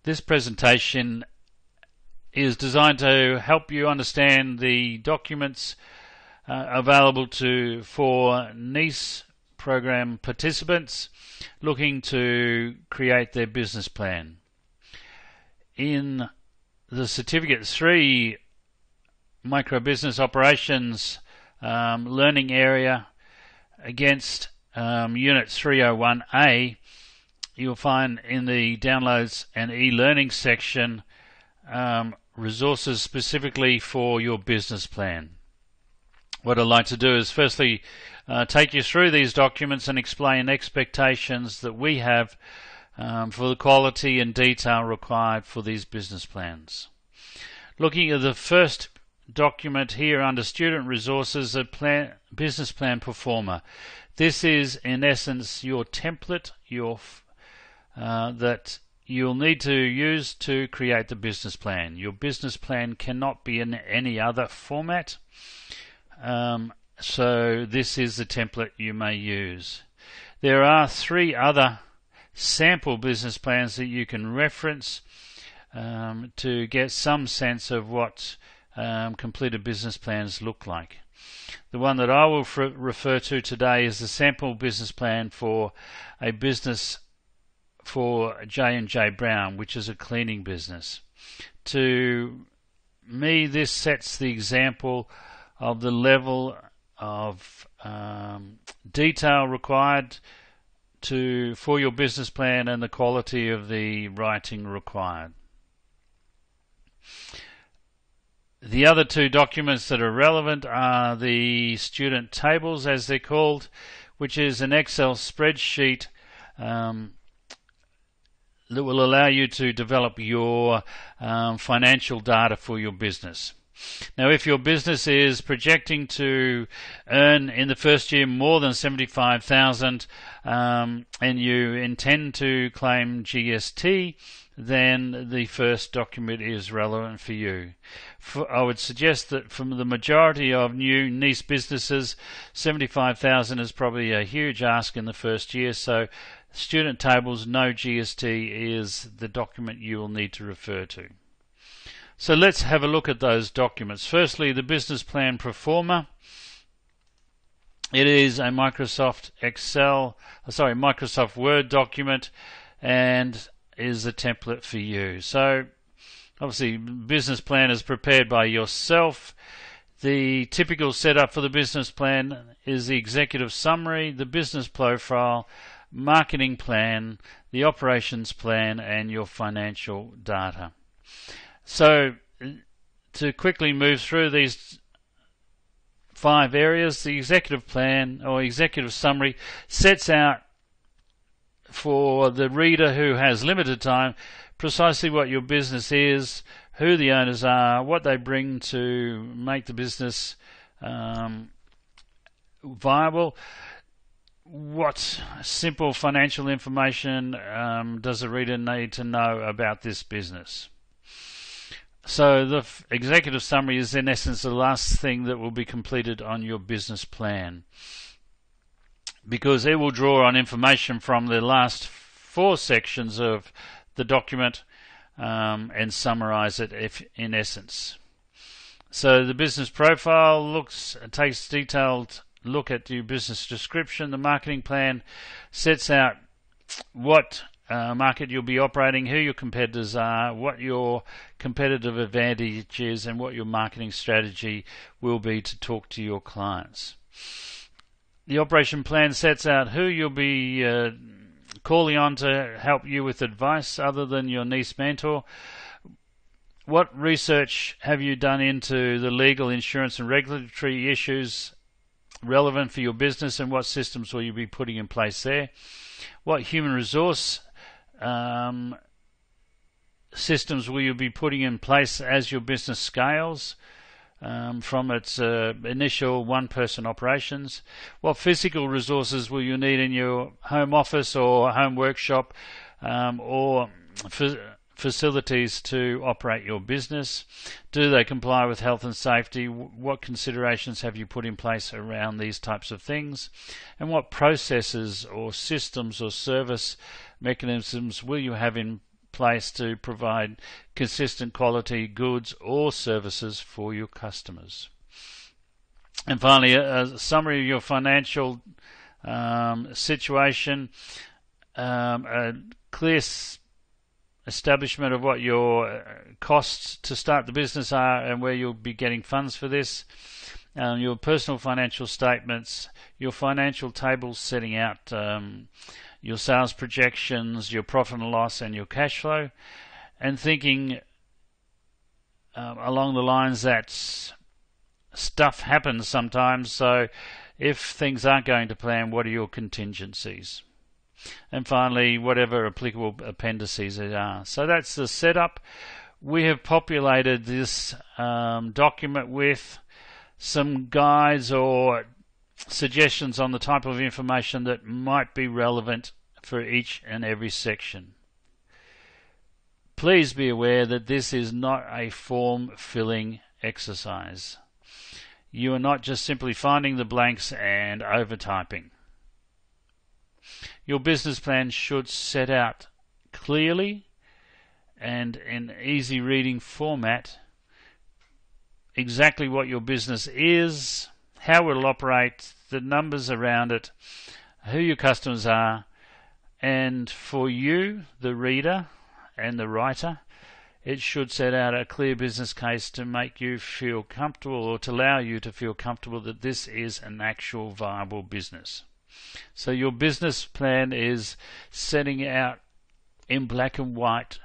This presentation is designed to help you understand the documents available for NEIS program participants looking to create their business plan. In the Certificate 3 Micro Business Operations learning area against Unit 301A, you'll find in the Downloads and e-learning section resources specifically for your business plan. What I'd like to do is firstly take you through these documents and explain expectations that we have for the quality and detail required for these business plans. Looking at the first document here under Student Resources, Business Plan Performer. This is in essence your template, that you'll need to use to create the business plan. Your business plan cannot be in any other format, so this is the template you may use. There are 3 other sample business plans that you can reference to get some sense of what completed business plans look like. The one that I will refer to today is the sample business plan for a business for J&J Brown, which is a cleaning business. To me, this sets the example of the level of detail required for your business plan and the quality of the writing required. The other 2 documents that are relevant are the student tables, as they're called, which is an Excel spreadsheet that will allow you to develop your financial data for your business. Now, if your business is projecting to earn in the first year more than $75,000 and you intend to claim GST, then the first document is relevant for you. I would suggest that from the majority of new NEIS businesses, $75,000 is probably a huge ask in the first year, so Student Tables No GST is the document you will need to refer to. So let's have a look at those documents. Firstly, the Business Plan Performer. It is a Microsoft Word document and is a template for you. So obviously business plan is prepared by yourself. The typical setup for the business plan is the executive summary, the business profile, marketing plan, the operations plan, and your financial data. So to quickly move through these 5 areas, the executive plan or executive summary sets out for the reader who has limited time precisely what your business is, who the owners are, what they bring to make the business viable, what simple financial information does the reader need to know about this business. So the executive summary is in essence the last thing that will be completed on your business plan, because it will draw on information from the last 4 sections of the document and summarize it in essence. So the business profile takes detailed look at your business description. The marketing plan sets out what market you'll be operating, who your competitors are, what your competitive advantage is, and what your marketing strategy will be to talk to your clients. The operation plan sets out who you'll be calling on to help you with advice other than your NEIS mentor. What research have you done into the legal, insurance and regulatory issues relevant for your business, and what systems will you be putting in place there? What human resource systems will you be putting in place as your business scales from its initial 1-person operations? What physical resources will you need in your home office or home workshop or facilities to operate your business? Do they comply with health and safety? What considerations have you put in place around these types of things? And what processes or systems or service mechanisms will you have in place to provide consistent quality goods or services for your customers. And finally, a summary of your financial situation, a clear establishment of what your costs to start the business are and where you'll be getting funds for this, your personal financial statements, your financial tables setting out your sales projections, your profit and loss, and your cash flow, and thinking along the lines that stuff happens sometimes, so if things aren't going to plan, what are your contingencies? And finally, whatever applicable appendices there are. So that's the setup. We have populated this document with some guides or suggestions on the type of information that might be relevant for each and every section. Please be aware that this is not a form-filling exercise. You are not just simply finding the blanks and over-typing. Your business plan should set out clearly and in easy reading format exactly what your business is, how it will operate, the numbers around it, who your customers are, and for you, the reader and the writer, it should set out a clear business case to make you feel comfortable, or to allow you to feel comfortable that this is an actual viable business. So your business plan is setting out in black and white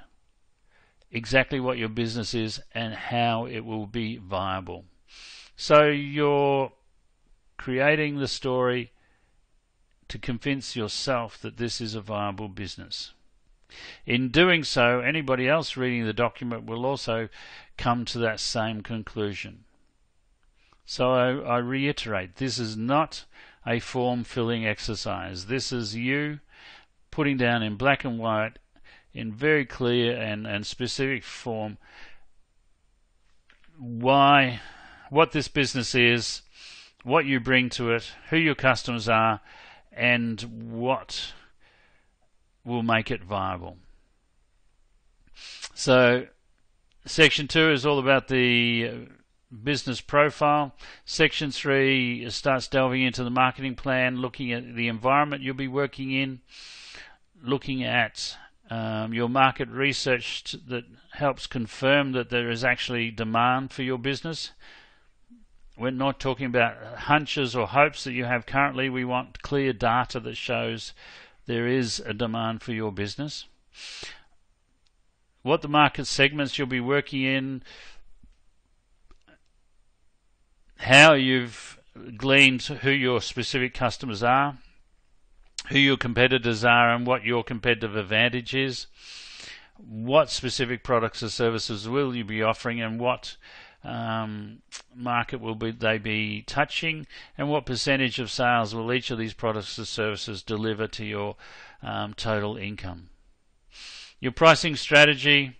exactly what your business is and how it will be viable. So you're creating the story to convince yourself that this is a viable business. In doing so, anybody else reading the document will also come to that same conclusion. So I reiterate, this is not a form-filling exercise. This is you putting down in black and white, in very clear and specific form, what this business is, what you bring to it, who your customers are, and what will make it viable. So section 2 is all about the business profile. Section 3 starts delving into the marketing plan, looking at the environment you'll be working in, looking at your market research that helps confirm that there is actually demand for your business. We're not talking about hunches or hopes that you have currently. We want clear data that shows there is a demand for your business. What the market segments you'll be working in, how you've gleaned who your specific customers are, who your competitors are, and what your competitive advantage is, what specific products or services will you be offering, and what market will they be touching, and what percentage of sales will each of these products or services deliver to your total income. Your pricing strategy,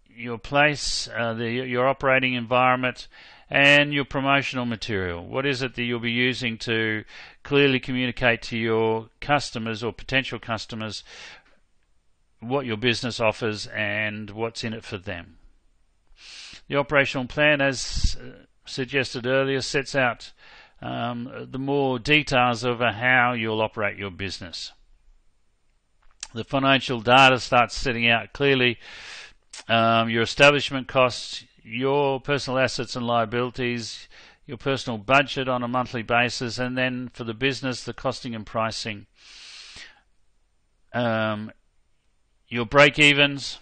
your place, your operating environment, and your promotional material. What is it that you'll be using to clearly communicate to your customers or potential customers what your business offers and what's in it for them? The operational plan, as suggested earlier, sets out the more details of how you'll operate your business. The financial data starts setting out clearly your establishment costs, your personal assets and liabilities, your personal budget on a monthly basis, and then for the business, the costing and pricing, your break-evens,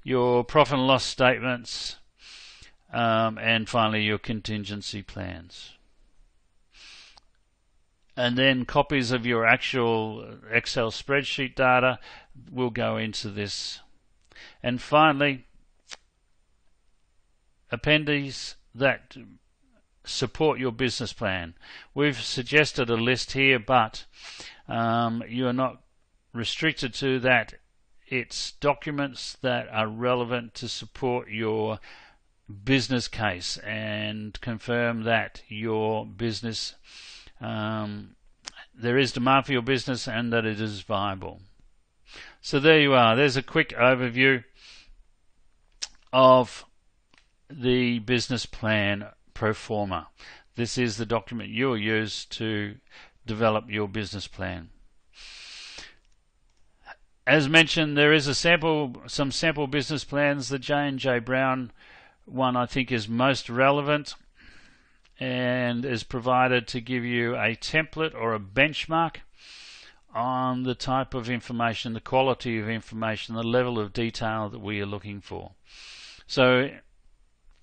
your profit and loss statements, and finally your contingency plans. And then copies of your actual Excel spreadsheet data will go into this. And finally, appendices that support your business plan. We've suggested a list here, but you are not restricted to that. It's documents that are relevant to support your business case and confirm that your business, there is demand for your business and that it is viable. So there you are. There's a quick overview of the business plan pro forma. This is the document you'll use to develop your business plan. As mentioned, there is some sample business plans. The J&J Brown one I think is most relevant and is provided to give you a template or a benchmark on the type of information, the quality of information, the level of detail that we are looking for. So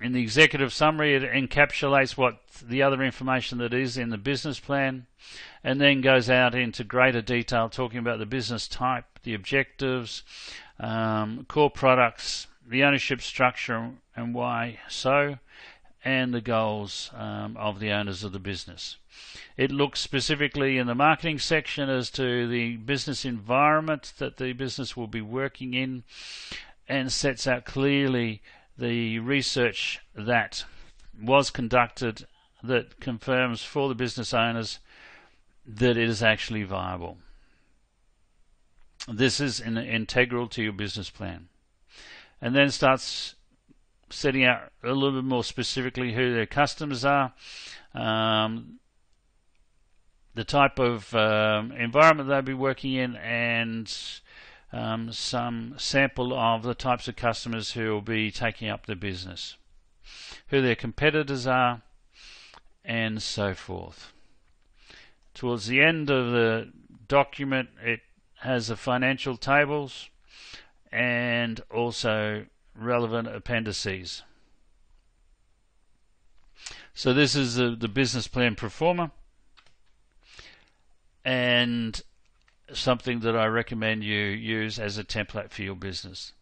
in the executive summary, it encapsulates what the other information that is in the business plan, and then goes out into greater detail talking about the business type, the objectives, core products, the ownership structure and why so, and the goals of the owners of the business. It looks specifically in the marketing section as to the business environment that the business will be working in, and sets out clearly the research that was conducted that confirms for the business owners that it is actually viable. This is integral to your business plan. And then starts setting out a little bit more specifically who their customers are, the type of environment they'll be working in, and some sample of the types of customers who will be taking up the business, who their competitors are, and so forth. Towards the end of the document, it has the financial tables and also relevant appendices. So this is the business plan pro forma, and something that I recommend you use as a template for your business.